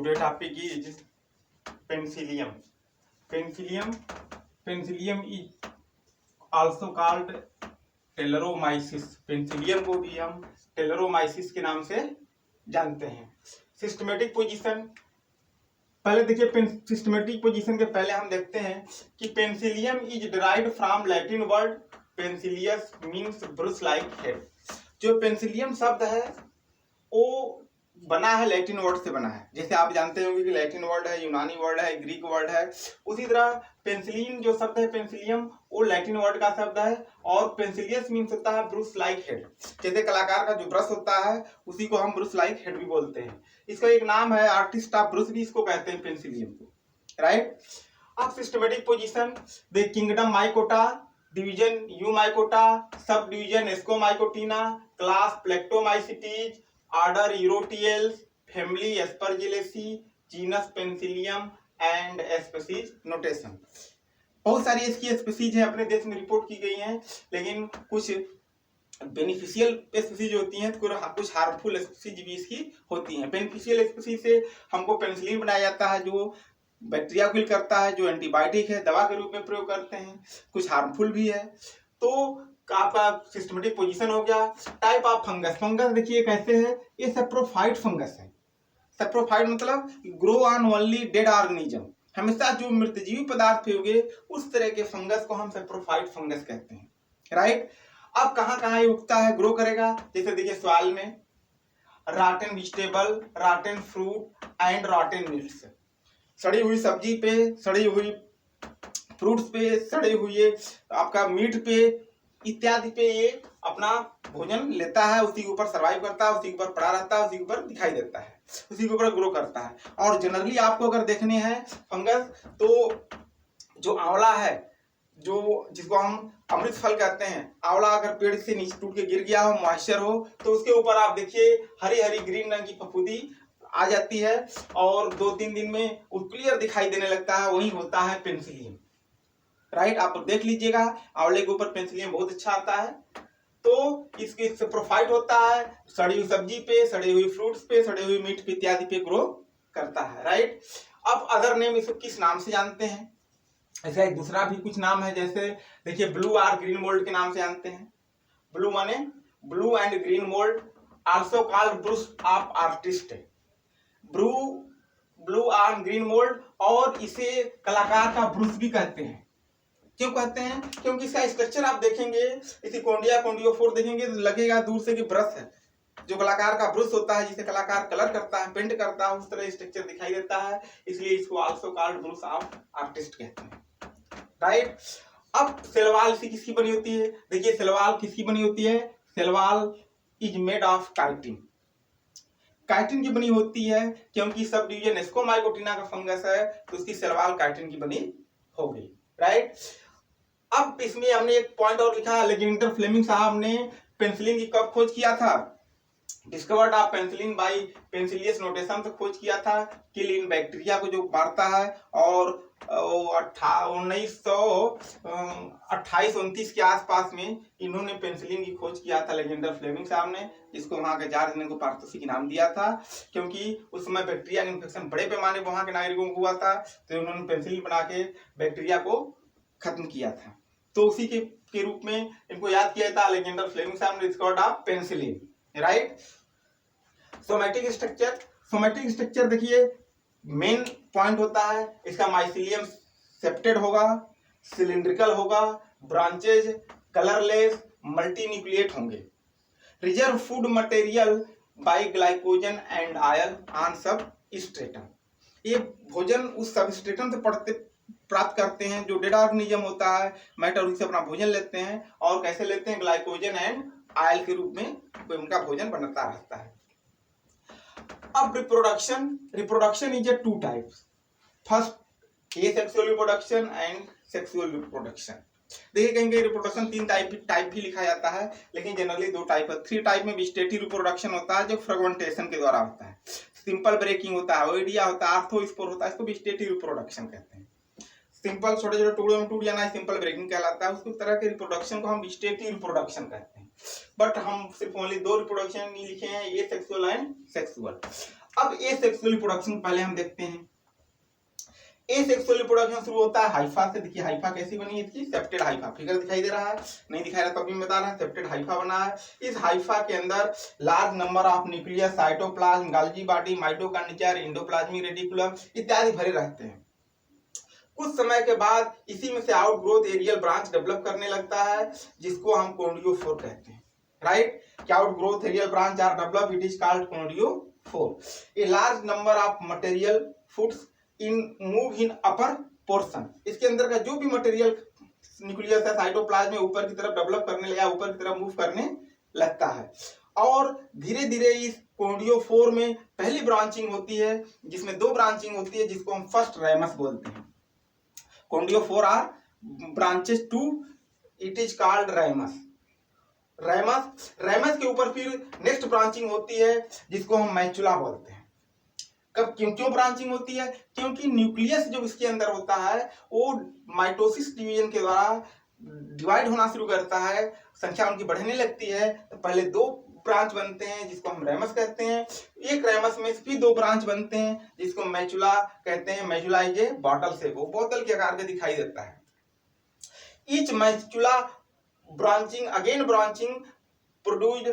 Today topic is penicillium. Penicillium is also called talaromyces. Penicillium को भी हम talaromyces के नाम से जानते हैं. Systematic position. पहले देखिए, सिस्टमेटिक पोजीशन के पहले हम देखते हैं कि penicillium is derived from Latin word penicillus means brush like head. जो पेनिसिलियम शब्द है वो बना है लैटिन वर्ड से बना है. जैसे आप जानते होंगे कि लैटिन वर्ड है, यूनानी वर्ड है, ग्रीक वर्ड है. उसी तरह पेनिसिलिन जो शब्द है पेनिसिलियम वो लैटिन वर्ड का शब्द है. और पेनिसिलियस मीन्स होता है ब्रुश लाइक हेड. जैसे कलाकार का जो ब्रश होता है उसी को हम ब्रुश लाइक हेड भी बोलते हैं. इसका एक नाम है आर्टिस्ट ऑफ ब्रुश भी इसको कहते हैं पेनिसिलियम को. राइट. अब systematic position. The kingdom mycota, division eumycota, sub division ascomycotina, class plectomycetes, order eurotiales, family aspergillaceae, genus penicillium and species notatum. बहुत सारी इसकी स्पीशीज है अपने देश में रिपोर्ट की गई हैं, लेकिन कुछ बेनिफिशियल स्पीशीज होती हैं तो कुछ हार्मफुल स्पीशीज भी इसकी होती हैं. बेनिफिशियल स्पीशीज से हमको पेनिसिलिन बनाया जाता है जो बैक्टीरिया किल करता है, जो एंटीबायोटिक है, दवा के रूप में प्रयोग करते हैं. कुछ हार्मफुल भी है. तो आपका सिस्टमेटिक पोजीशन हो गया. Type of fungus. फंगस देखिए कैसे है. ये सैप्रोफाइट फंगस है. सैप्रोफाइट मतलब grow on only dead organism. हमेशा जो मृतजीवी पदार्थ होंगे उस तरह के फंगस को हम सैप्रोफाइट फंगस कहते हैं. राइट. अब कहाँ ये उगता है, ग्रो करेगा. जैसे देखिए सवाल में रॉटन वेजिटेबल, रॉटन फ्रूट एंड रॉटन मीट्स. सड़ी हुई सब्जी पे, सड़ी हुई फ्रूट्स पे, सड़े हुए आपका मीट पे इत्यादि पे ये अपना भोजन लेता है. उसी के ऊपर सर्वाइव करता है, उसी के ऊपर पड़ा रहता है, उसी के ऊपर दिखाई देता है, उसी के ऊपर ग्रो करता है. और जनरली आपको अगर देखने हैं फंगस तो जो आंवला है, जो जिसको हम अमृत फल कहते हैं, आंवला अगर पेड़ से नीचे टूट के गिर गया हो, मॉइस्चर हो, तो उसके ऊपर आप देखिए हरी हरी ग्रीन रंग की फफूंदी आ जाती है और 2-3 दिन में वो क्लियर दिखाई देने लगता है. वही होता है पेनिसिलियम. राइट. आप देख लीजिएगा आंवले के ऊपर पेनिसिलियम बहुत अच्छा आता है. तो इसके सैप्रोफाइट होता है, सड़ी हुई सब्जी पे, सड़ी हुई फ्रूट्स पे, सड़े हुई मीट पे इत्यादि पे ग्रो करता है. राइट. अब अदर नेम इसको किस नाम से जानते हैं. ऐसा एक दूसरा भी कुछ नाम है. जैसे देखिए ब्लू और ग्रीन मोल्ड के नाम से जानते हैं. ब्लू माने blue and green mould, also called brush of artist. Blue और ग्रीन मोल्ड, और इसे कलाकार का ब्रुश भी कहते हैं. क्यों कहते हैं? क्योंकि इसका स्ट्रक्चर आप देखेंगे, इसी कोंडियोफोर देखेंगे तो लगेगा दूर से कि ब्रश है. जो कलाकार का ब्रश होता है जिसे कलाकार कलर करता है, पेंट करता है, उस तरह स्ट्रक्चर दिखाई देता है. इसलिए इसको also called brush off artist कहते हैं. राइट. अब सलवार इसी किसकी बनी होती है. देखिए सलवार किसकी बनी होती है. Salwar is made of chitin. Chitin की बनी होती है क्योंकि सब डिवीजन एस्कोमाइकोटिना का फंगस है तो उसकी सलवार काइटिन की बनी हो गई. राइट. अब इसमें हमने एक पॉइंट और लिखा, अलेक्जेंडर फ्लेमिंग साहब ने पेनिसिलिन की कब खोज किया था. Discovered of penicillin by penicillus notatum से खोज किया था. किल इन बैक्टीरिया को जो मारता है. और 1928-29 के आसपास में इन्होंने पेनिसिलिन की खोज किया था अलेक्जेंडर फ्लेमिंग साहब ने, जिसको वहां के जॉर्ज ने को पार्थोसी नाम दिया था क्योंकि उस समय बैक्टीरिया इन्फेक्शन बड़े पैमाने पर वहां के नागरिकों को हुआ था. तो उन्होंने पेनिसिलिन बना के बैक्टीरिया को खत्म किया था. तो उसी के रूप में इनको याद किया था अलेक्जेंडर फ्लेमिंग साहब ने discovered of penicillin. Right. Somatic structure. Somatic structure देखिए मेन पॉइंट होता है इसका माइसिलियम सेप्टेड होगा, सिलिंड्रिकल होगा, ब्रांचेज कलरलेस, मल्टीन्यूक्लिएट होंगे. Reserve food material by glycogen and ion on substratum. ये भोजन उस सबस्ट्रेटम से प्राप्त करते हैं जो डेड ऑर्गेनिज्म होता है, मैटर, उनसे अपना भोजन लेते हैं. और कैसे लेते हैं? ग्लाइकोजन एंड आयल के रूप में उनका भोजन बनता रहता है. अब reproduction is a 2 types. First asexual reproduction and sexual reproduction. देखिए कहीं रिप्रोडक्शन 3 टाइप भी लिखा जाता है, लेकिन जनरली 2 टाइप है. 3 टाइप में वेजिटेटिव रिप्रोडक्शन होता है जो फ्रेगमेंटेशन के द्वारा होता है. सिंपल ब्रेकिंग होता है, ओइडिया होता है, आर्थोस्पोर होता है, इसको वेजिटेटिव रिप्रोडक्शन कहते हैं. सिंपल छोटे छोटे टुकड़ों में टूट जाना सिंपल ब्रेकिंग कहलाता है. उसको तरह के रिप्रोडक्शन को हम वेजिटेटिव रिप्रोडक्शन कहते हैं. बट हम सिर्फ ओनली 2 रिप्रोडक्शन नहीं लिखे हैं, ये सेक्सुअल एंड सेक्सुअल. अब एसेक्सुअल रिप्रोडक्शन पहले हम देखते हैं। एसेक्सुअल रिप्रोडक्शन शुरू होता है हाइफा से। देखिए हाइफा कैसी बनी है इसकी, सेप्टेड हाइफा। फिगर दिखाई दे रहा है, नहीं दिखाई रहा तो अभी मैं बता रहा हूं, सेप्टेड हाइफा बना है। इस हाइफा के अंदर large number of nucleus, cytoplasm, Golgi body, mitochondria, endoplasmic reticulum इत्यादि भरे रहते हैं। कुछ समय के बाद इसी में से आउटग्रोथ एरियल ब्रांच डेवलप करने लगता है, जिसको हम कॉन्डियोफोर कहते हैं। राइट, क्या outgrowth aerial branch are develop, it is called conidiophore. A large number of material foods in move in upper portion. इसके अंदर का जो भी मटेरियल न्यूक्लियस है साइटोप्लाज्म में ऊपर की तरफ डेवलप करने या ऊपर की तरफ मूव करने लगता है। और धीरे धीरे इस कॉन्डियोफोर में पहली ब्रांचिंग होती है, जिसमें दो ब्रांचिंग होती है, जिसको हम फर्स्ट रेमस बोलते हैं। Conidiophore are branches to, it is called ramus. Ramus के ऊपर फिर नेक्स्ट ब्रांचिंग होती है, जिसको हम मैचुला बोलते हैं। कब क्यों ब्रांचिंग होती है? क्योंकि न्यूक्लियस जो इसके अंदर होता है वो माइटोसिस डिवीजन के द्वारा डिवाइड होना शुरू करता है, संख्या उनकी बढ़ने लगती है। तो पहले दो ब्रांच बनते हैं जिसको हम रेमस कहते हैं। एक रेमस में फिर दो ब्रांच बनते हैं जिसको मैचुला कहते हैं। Metula is a bottle shape, वो बोतल के आकार का दिखाई देता है। Each metula branching produced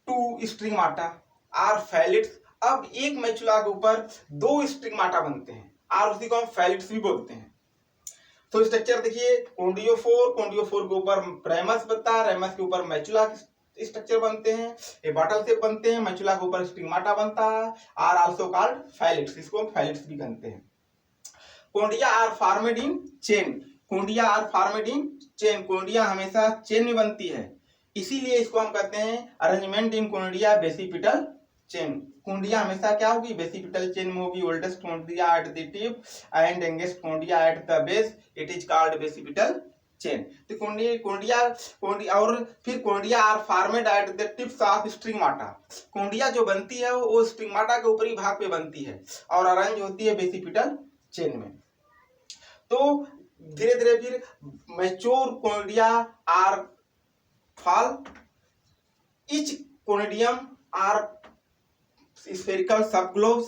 two sterigmata or phialides. अब एक मैचुला के ऊपर दो स्टिग्माटा बनते हैं और उसी को हम फैलिट्स भी बोलते हैं। तो स्ट्रक्चर देखिए, कॉन्डियोफोर के ऊपर रेमस बनता है, रेमस के ऊपर मैचुला स्ट्रक्चर बनते हैं, ये बॉटल शेप बनते हैं, मैचुला के ऊपर स्टिग्माटा बनता है, आर आल्सो कॉल्ड फैलिट्स, इसको हम फैलिट्स भी कहते हैं। Conidia are formed in chain, conidia are formed in chain, conidia हमेशा चेन में बनती है, इसीलिए इसको हम कहते हैं arrangement in conidia basipetal chain. Conidia हमेशा क्या होगी? बेसिपिटल चेन में होगी। Oldest conidia at the tip and youngest conidia at the base, it is called basipetal chain. तो कोंडिया और फिर conidia are formed at the tips of sterigmata. Conidia जो बनती है वो स्टिग्माटा के ऊपरी भाग पे बनती है और अरेंज होती है बेसिपिटल चेन में। तो धीरे धीरे फिर mature conidia are fall, each conidium are spherical subglobes,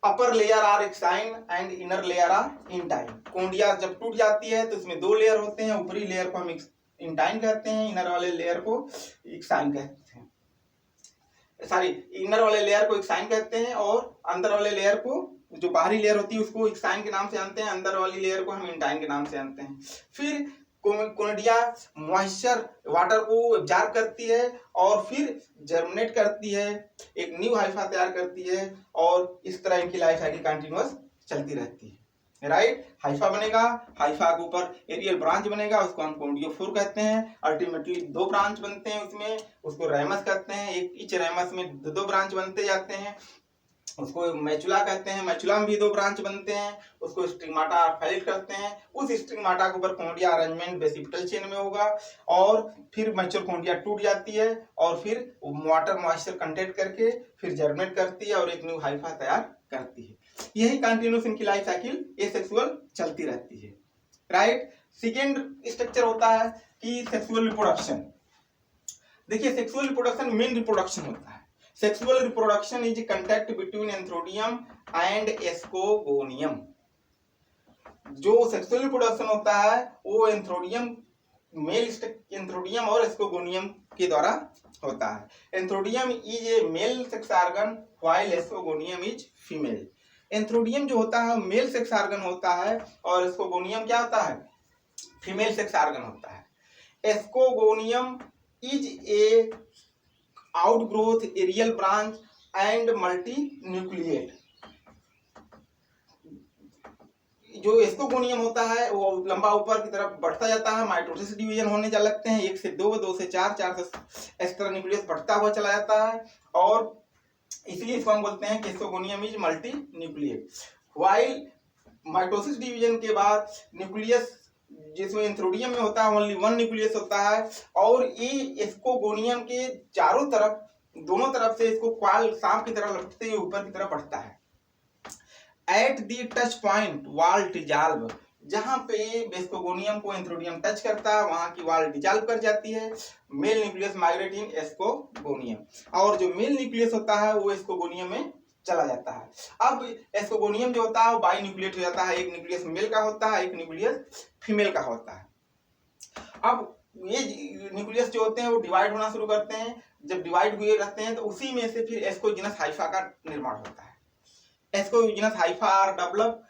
upper layer are exine and inner layer are intine। कोंडिया जब टूट जाती है तो इसमें दो लेयर होते हैं, ऊपरी लेयर को हम इंटाइन कहते हैं, इनर वाले लेयर को एक्साइन कहते हैं। इनर वाले लेयर को एक्साइन कहते हैं और अंदर वाले लेयर को, जो बाहरी लेयर होती है उसको एक्साइन के नाम से जानते हैं, अंदर वाली लेयर को हम इंटाइन के नाम से जानते हैं। फिर कोनिडिया मॉइस्चर वाटर को एब्जॉर्ब करती है और फिर जर्मिनेट करती है, एक न्यू हाइफा तैयार करती है और इस तरह इनकी लाइफ साइकिल कंटिन्यूअस चलती रहती है। राइट, हाइफा बनेगा, हाइफा के ऊपर एरियल ब्रांच बनेगा, उसको हम कॉन्डियोफोर कहते हैं। अल्टीमेटली दो ब्रांच बनते हैं उसमें, उसको रेमस कहते हैं। एक ईच रेमस में दो ब्रांच बनते जाते हैं, उसको मैचुला कहते हैं। मैचुला में भी दो ब्रांच बनते हैं, उसको स्टिग्माटा और फैलिट करते हैं। उस स्टिग्माटा के ऊपर कोंडिया अरेंजमेंट बेसिपिटल चेन में होगा और फिर मैच्योर कोंडिया टूट जाती है और फिर वाटर मॉइस्चर कंटेक्ट करके फिर जर्मिनेट करती है और एक न्यू हाइफा तैयार करती है। यही कंटिन्यूस इनकी लाइफ साइकिल एसेक्सुअल चलती रहती है। राइट, सेकेंड स्ट्रक्चर होता है कि सेक्सुअल रिप्रोडक्शन। देखिए सेक्सुअल रिप्रोडक्शन मेन रिप्रोडक्शन होता है। Sexual reproduction is contact between एंथ्रोडियम and ascogonium. जो सेक्सुअल रिप्रोडक्शन होता है वो एंथ्रोडियम, मेल एंथ्रोडियम और एस्कोगोनियम के द्वारा होता है। Antheridium is a male sex organ while ascogonium is female. Antheridium जो होता है मेल सेक्स ऑर्गन होता है और एस्कोगोनियम क्या होता है? फीमेल सेक्स ऑर्गन होता है। Ascogonium is a outgrowth aerial branch and multinucleate. जो एस्कोगोनियम होता है वो लंबा ऊपर की तरफ बढ़ता जाता है, माइटोसिस डिवीजन होने जा लगते हैं, 1 से 2, 2 से 4, 4 से इस तरह न्यूक्लियस बढ़ता हुआ चला जाता है और इसलिए इसको हम बोलते हैं कि ascogonium is multi nucleate. While mitosis division के बाद न्यूक्लियस जिसमें एंथ्रोडियम में होता है ओनली 1 न्यूक्लियस होता है और ये एस्कोगोनियम के चारों तरफ, दोनों तरफ से इसको क्वाल सांप की तरह लपटते हुए ऊपर की तरफ बढ़ता है। At the touch point wall dissolve, जहां पे एस्कोगोनियम को एंथ्रोडियम टच करता है वहां की वॉल डिजॉल्व कर जाती है। मेल न्यूक्लियस माइग्रेट इन एस्कोगोनियम, और जो मेल न्यूक्लियस होता है वो एस्कोगोनियम में चला जाता है। अब एस्कोगोनियम जो होता है वो बाई न्यूक्लिएट हो जाता है, एक न्यूक्लियस मेल का होता है, एक न्यूक्लियस फीमेल का होता है। अब ये न्यूक्लियस जो होते हैं वो डिवाइड होना शुरू करते हैं, जब डिवाइड हुए रहते हैं तो उसी में से फिर एस्कोजिनस हाइफा का निर्माण होता है। एस्कोजिनस हाइफा आर डेवलप,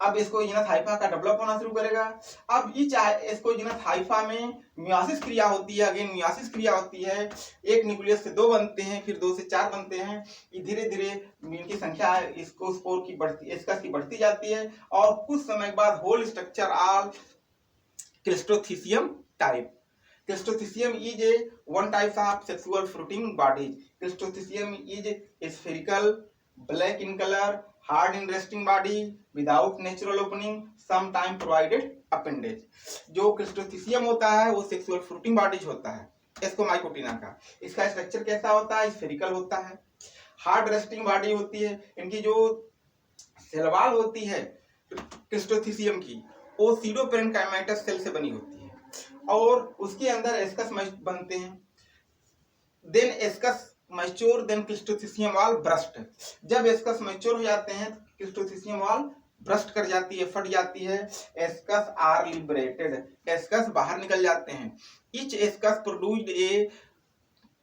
अब एस्कोजिनस हाइफा का डेवलप होना शुरू करेगा। अब इस एस्कोजिनस हाइफा में मियोसिस क्रिया होती है, अगेन मियोसिस क्रिया होती है, एक न्यूक्लियस से 2 बनते हैं, फिर 2 से 4 बनते हैं, धीरे धीरे इनकी संख्या इसको स्पोर की बढ़ती, एस्कस की बढ़ती जाती है, और कुछ समय बाद whole structure all cleistothecium type. Cleistothecium is a one type of sexual fruiting bodies. Cleistothecium is spherical, black in color, hard in resting body, without natural opening, sometime provided appendage. जो क्लिस्टोथिसियम होता है वो सेक्सुअल फ्रूटिंग बॉडीज होता है Ascomycotina का। इसका structure कैसा होता है? स्फेरिकल होता है, हार्ड रेस्टिंग बॉडी होती है, इनकी जो सेलवाल होती है क्लिस्टोथिसियम की वो सीडोपेरेन्काइमेटस सेल से बनी होती है, और उसके अंदर एस्कस बनते हैं। Then ascus mature, then cleistothecium wall burst. जब एस्कस मैच्योर हो जाते हैं तो क्लिस्टोथिसियम वॉल ब्रस्ट कर जाती है, फट जाती है, एस्कस आर लिबरेटेड, एस्कस बाहर निकल जाते हैं। Each ascus produced a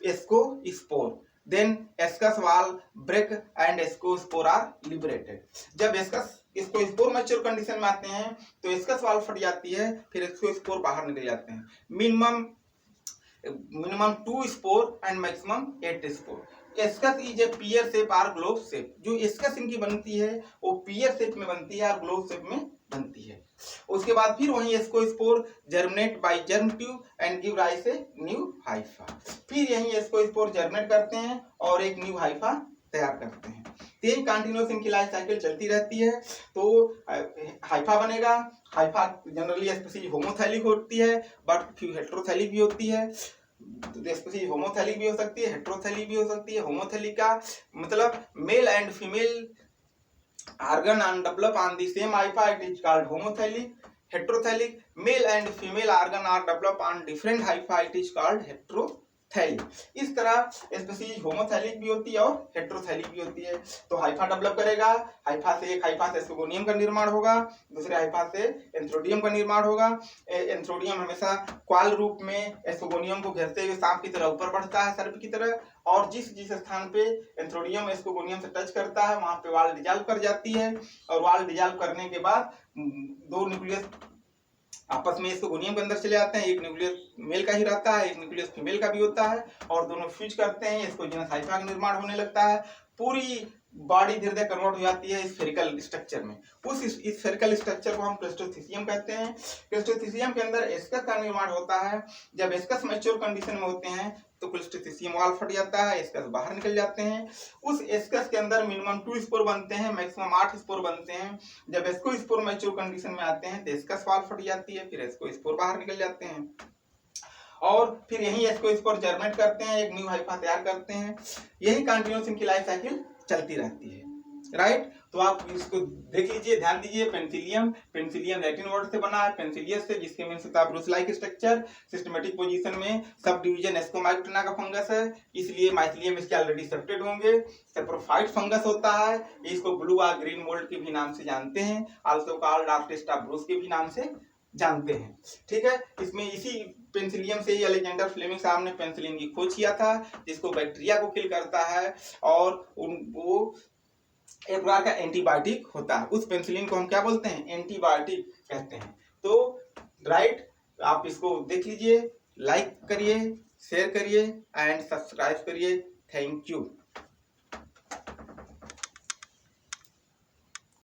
ascospore, then ascus wall break and ascospore are liberated. जब एस्कस इसको स्पोर मैच्योर कंडीशन में आते हैं तो एस्कस वॉल फट जाती है, फिर इसको स्पोर बाहर निकल जाते हैं। Minimum 2 spore and maximum 8 spore. Ascus is a peer shape और ग्लोब शेप। जो एस्कस इनकी बनती है वो पियर शेप में बनती है और ग्लोब शेप में बनती है। उसके बाद फिर वही ascospore germinate by germ tube and give rise a new hypha. फिर यही एस्कोस्पोर जर्मिनेट करते हैं और एक न्यू हाइफा तैयार करते हैं। तीन कंटिन्यूस इनकी लाइफ साइकिल चलती रहती है। तो हाइफा बनेगा, हाइफा जनरली स्पेसिफिक होमोथैलिक होती है, बट फ्यू हेटेरोथैलिक भी होती है। स्पेसिफिक होमोथैलिक भी हो सकती है, हेटेरोथैलिक भी हो सकती है। होमोथैलिक का मतलब male and female organ and develop on the same hypha, it is called homothallic. Heterothalic, male and female organ are developed on different hypha, it is called heterothalic. इस तरह स्पेसीज होमोथैलिक भी होती है और हेटेरोथैलिक भी होती है। तो हाइफा डेवलप करेगा, हाइफा से एक हाइफा से एस्कोगोनियम का निर्माण होगा, दूसरे हाइफा से एंथ्रोडियम का निर्माण होगा। एंथ्रोडियम हमेशा क्वाल रूप में एस्कोगोनियम को घेरते हुए सांप की तरह ऊपर बढ़ता है, सर्प की तरह, और जिस जिस स्थान पे एंथ्रोडियम एस्कोगोनियम से टच करता है वहां पे वाल डिजॉल्व कर जाती है, और वाल डिजॉल्व करने के बाद 2 न्यूक्लियस आपस में एस्कोगोनियम के अंदर चले आते हैं। एक न्यूक्लियस मेल का ही रहता है, एक न्यूक्लियस फीमेल का भी होता है, और दोनों फ्यूज करते हैं, एस्कोजिनस हाइफा का निर्माण होने लगता है। पूरी बॉडी धीरे धीरे कन्वर्ट हो जाती है स्फेरिकल स्ट्रक्चर में। उस स्फेरिकल स्ट्रक्चर को हम क्लिस्टोथिसियम कहते हैं। क्लिस्टोथिसियम के अंदर एस्कस का निर्माण होता है। जब एस्कस मैच्योर कंडीशन में होते हैं तो क्लिस्टोथिसियम वॉल फट जाता है, एस्कस बाहर निकल जाते हैं। उस एस्कस के अंदर मिनिमम 2 स्पोर बनते हैं, मैक्सिमम 8 स्पोर बनते हैं। जब एस्कोस्पोर मैच्योर कंडीशन में आते हैं तो एस्कस वॉल फट जाती है, फिर एस्कोस्पोर बाहर निकल जाते हैं, और फिर यही एस्कोस्पोर जर्मिनेट करते हैं, एक न्यू हाइफा तैयार करते हैं। यही कंटिन्यूस इनकी लाइफ साइकिल चलती रहती है, राइट। तो आप इसको देख लीजिए, ध्यान दीजिए। पेंसिलियम, पेंसिलियम लैटिन वर्ड से बना है पेंसिलियस से, जिसके मीन्स होता है Bruce like structure. Systematic position में सब डिवीजन एस्कोमाइकोटिना का फंगस है, इसलिए माइथिलियम इसके ऑलरेडी सेप्टेड होंगे। सेप्रोफाइट फंगस होता है, इसको ब्लू और ग्रीन मोल्ड के भी नाम से जानते हैं, also called artist of Bruce के भी नाम से जानते हैं, ठीक है। इसमें इसी पेंसिलियम से ही अलेक्जेंडर फ्लेमिंग साहब ने पेंसिलिन की खोज किया था, जिसको बैक्टीरिया को किल करता है, और वो एक प्रकार का एंटीबायोटिक होता है। उस पेंसिलिन को हम क्या बोलते हैं? एंटीबायोटिक कहते हैं। तो राइट, आप इसको देख लीजिए, लाइक करिए, शेयर करिए एंड सब्सक्राइब करिए। Thank you.